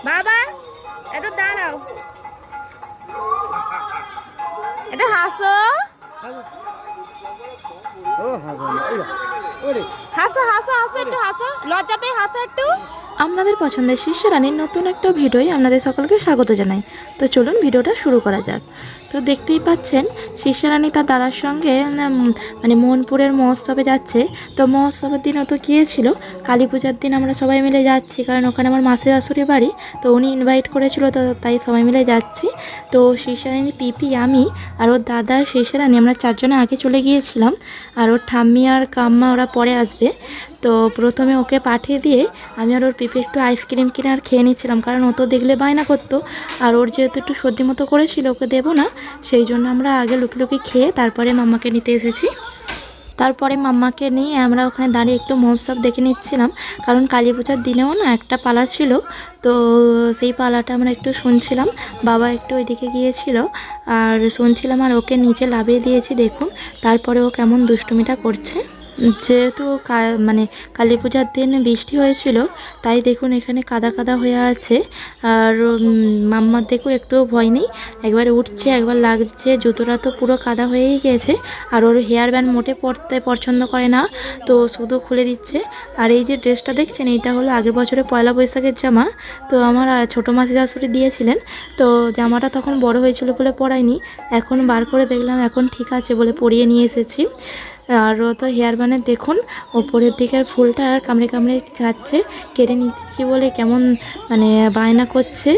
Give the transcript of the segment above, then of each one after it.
বাবা একটু দাঁড়াও, একটু হাসো, হাসো হাসো হাসো, একটু হাসো, লজ্জা পেয়ে হাসো একটু। আপনাদের পছন্দের শীর্ষ রানীর নতুন একটা ভিডিওয় আপনাদের সকলকে স্বাগত জানাই। তো চলুন ভিডিওটা শুরু করা যাক। তো দেখতেই পাচ্ছেন শীর্ষ রানী তার দাদার সঙ্গে মানে মোহনপুরের মহোৎসবে যাচ্ছে। তো মহোৎসবের দিনও তো গিয়েছিল, কালী পূজার দিন আমরা সবাই মিলে যাচ্ছি, কারণ ওখানে আমার মাসির শাশুড়ির বাড়ি, তো উনি ইনভাইট করেছিল, তো তাই সবাই মিলে যাচ্ছি। তো শীর্ষ রানী, পিপি, আমি আর ওর দাদা শীর্ষ রানী আমরা চারজনে আগে চলে গিয়েছিলাম, আর ওর ঠাম্মি আর কাম্মা ওরা পরে আসবে। তো প্রথমে ওকে পাঠিয়ে দিয়ে আমি আর ওর পিপি একটু আইসক্রিম কিনে আর খেয়ে নিচ্ছিলাম, কারণ ও তো দেখলে বায়না করতো, আর ওর যেহেতু একটু সর্দি মতো করেছিল ওকে দেবো না, সেই জন্য আমরা আগে লুকি লুকি খেয়ে তারপরে মাম্মাকে নিতে এসেছি। তারপরে মাম্মাকে নিয়ে আমরা ওখানে দাঁড়িয়ে একটু মহোৎসব দেখে নিচ্ছিলাম, কারণ কালী পূজার দিনেও না একটা পালা ছিল, তো সেই পালাটা আমরা একটু শুনছিলাম। বাবা একটু ওইদিকে গিয়েছিল আর শুনছিলাম, আর ওকে নিচে লাভিয়ে দিয়েছি, দেখুন তারপরে ও কেমন দুষ্টুমিটা করছে। যেহেতু মানে কালী পূজার দিন বৃষ্টি হয়েছিল, তাই দেখুন এখানে কাদা কাদা হয়ে আছে। আর মাম্মার দেখুন একটুও ভয় নেই, একবার উঠছে একবার লাগছে, জুতোটা তো পুরো কাদা হয়েই গেছে। আর ওর হেয়ার ব্যান্ড মোটে পরতে পছন্দ করে না, তো শুধু খুলে দিচ্ছে। আর এই যে ড্রেসটা দেখছেন, এইটা হলো আগের বছরে পয়লা বৈশাখের জামা, তো আমার ছোটো মাসি শাশুড়ি দিয়েছিলেন। তো জামাটা তখন বড় হয়েছিল বলে পরাইনি, এখন বার করে দেখলাম এখন ঠিক আছে বলে পরিয়ে নিয়ে এসেছি। আর ও তো হেয়ার ব্যান্ডের দেখুন ওপরের দিকের ফুলটা আর কামড়ে কামড়ে যাচ্ছে, কেড়ে নিচ্ছি বলে কেমন মানে বায়না করছে।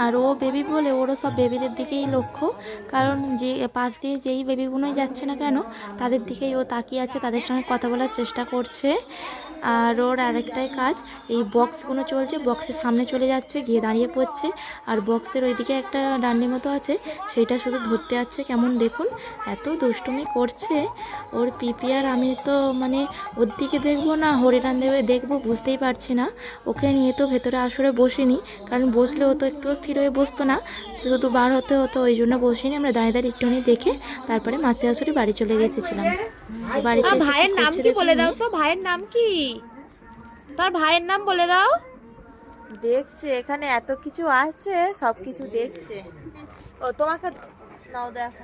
আর ও বেবি বলে ওরও সব বেবিদের দিকেই লক্ষ্য, কারণ যে পাশ দিয়ে যেই বেবিগুলোই যাচ্ছে না কেন তাদের দিকেই ও তাকিয়ে আছে, তাদের সঙ্গে কথা বলার চেষ্টা করছে। আর ওর আরেকটাই কাজ, এই বক্সগুলো চলছে, বক্সের সামনে চলে যাচ্ছে, গিয়ে দাঁড়িয়ে পড়ছে, আর বক্সের ওইদিকে একটা ডান্ডি মতো আছে, সেইটা শুধু ধরতে যাচ্ছে কেমন দেখুন, এত দুষ্টুমি করছে। ওর পিপি আর আমি তো মানে ওর দিকে দেখবো না হরিরান দেবে দেখবো বুঝতেই পারছি না। ওকে নিয়ে তো ভেতরে আসরে বসিনি, কারণ বসলে ও তো একটু স্থির হয়ে বসতো না, শুধু বার হতে হতো, ওই জন্য বসিনি। আমরা দাঁড়িয়ে দাঁড়িয়ে একটুখানি দেখে তারপরে মাসি শাশুড়ি বাড়ি চলে গেছিলাম। বাড়িতে এসে ভাইয়ের নাম কি বলে দাও তো, ভাইয়ের নাম কি, তোর ভাইয়ের নাম বলে দাও। দেখছে এখানে এত কিছু আছে, সব কিছু দেখছে। ও তোমাকে নাও দেখো,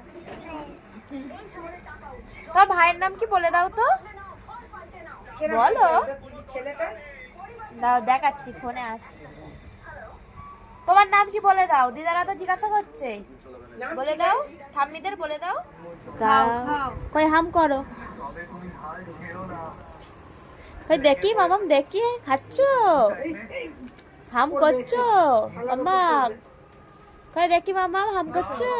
তোর ভাইয়ের নাম কি বলে দাও তো, বলো। দাও দেখাচ্ছি, ফোনে আছে। তোমার নাম কি বলে দাও, দিদারা তো জিজ্ঞাসা করছে, বলে দাও, ঠাম্মিদের বলে দাও। কই হাম করো, কই দেখি মামাম, দেখি খাচ্ছো, হাম করছো মামা, কই দেখি মামা হাম করছো,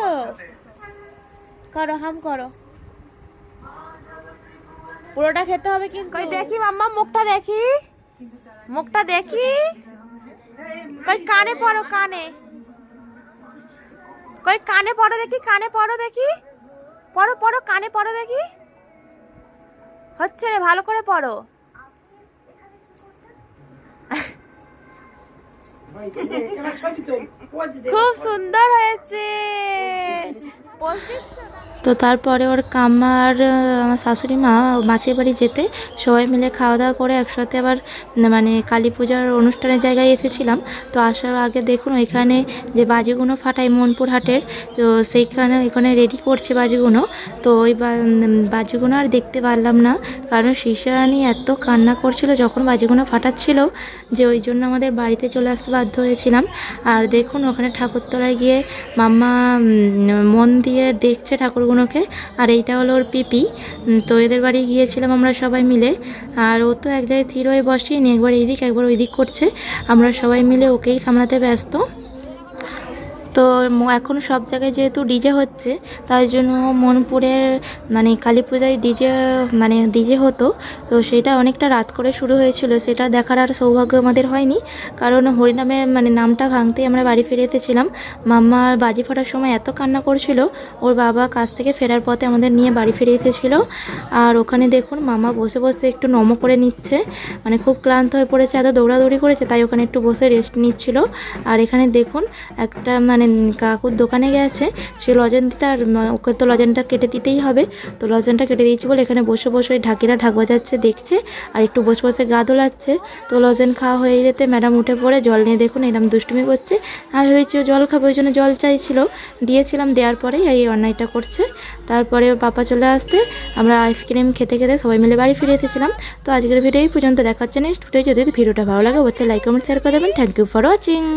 করো হাম করো, পুরোটা খেতে হবে কিন্তু। কই দেখি মাম্মা, মুখটা দেখি, মুখটা দেখি, কই কানে পড়ো, কানে, কই কানে পড়ো দেখি, কানে পড়ো দেখি, পড়ো পড়ো কানে পড়ো দেখি, হচ্ছে রে, ভালো করে পড়ো। খুব সুন্দর হয়েছে। তো তারপরে ওর কাম্মার আমার শাশুড়ি মা মাসির বাড়ি যেতে সবাই মিলে খাওয়া দাওয়া করে একসাথে আবার মানে কালী পূজার অনুষ্ঠানের জায়গায় এসেছিলাম। তো আসার আগে দেখুন ওইখানে যে বাজিগুলো ফাটায় মোহনপুর হাটের, তো সেইখানে এখানে রেডি করছে বাজিগুলো। তো ওই বাজিগুলো আর দেখতে পারলাম না, কারণ শিশারানী এত কান্না করছিল যখন বাজিগুলো ফাটাচ্ছিল, যে ওই জন্য আমাদের বাড়িতে চলে আসতে বাধ্য হয়েছিলাম। আর দেখুন ওখানে ঠাকুরতলায় গিয়ে মাম্মা মন দিয়ে দেখছে ঠাকুরগুলোকে, আর এইটা হলো ওর পিপি। তো এদের বাড়ি গিয়েছিলাম আমরা সবাই মিলে, আর ও তো এক জায়গায় স্থির হয়ে বসেনি, একবার এইদিক একবার ওই দিক করছে, আমরা সবাই মিলে ওকেই সামলাতে ব্যস্ত। তো এখন সব জায়গায় যেহেতু ডিজে হচ্ছে, তাই জন্য মনপুরের মানে কালী পূজায় ডিজে হতো, তো সেটা অনেকটা রাত করে শুরু হয়েছিল, সেটা দেখার আর সৌভাগ্য আমাদের হয়নি, কারণ হরিনামের নামটা ভাঙতেই আমরা বাড়ি ফিরে এসেছিলাম। মাম্মা বাজি ফাটার সময় এত কান্না করছিল, ওর বাবা কাজ থেকে ফেরার পথে আমাদের নিয়ে বাড়ি ফিরে এসেছিলো। আর ওখানে দেখুন মাম্মা বসে বসে একটু নমো করে নিচ্ছে, খুব ক্লান্ত হয়ে পড়েছে, এত দৌড়াদৌড়ি করেছে, তাই ওখানে একটু বসে রেস্ট নিচ্ছিল। আর এখানে দেখুন একটা মানে কাকুর দোকানে গেছে, সে লজেন দিতে, আর ওকে তো লজেনটা কেটে দিতেই হবে। তো লজেনটা কেটে দিয়েছি বলে এখানে বসে বসে ওই ঢাকিরা ঢাক বাজাচ্ছে দেখছে, আর একটু বসে বসে গা দোলাচ্ছে। তো লজেন খাওয়া হয়ে যেতে ম্যাডাম উঠে পড়ে জল নিয়ে দেখুন এরকম দুষ্টুমি করছে। আমি ভেবেছি ও জল খাবে, ওই জন্য জল চাইছিল, দিয়েছিলাম, দেওয়ার পরেই এই অন্যায়টা করছে। তারপরে ওর পাপা চলে আসতে আমরা আইসক্রিম খেতে খেতে সবাই মিলে বাড়ি ফিরে এসেছিলাম। তো আজকের ভিডিও এই পর্যন্ত, দেখাচ্ছে নেক্সট ভিডিও। যদি ভিডিওটা ভালো লাগে অবশ্যই লাইক কমেন্ট শেয়ার করে দেবেন। Thank you for watching.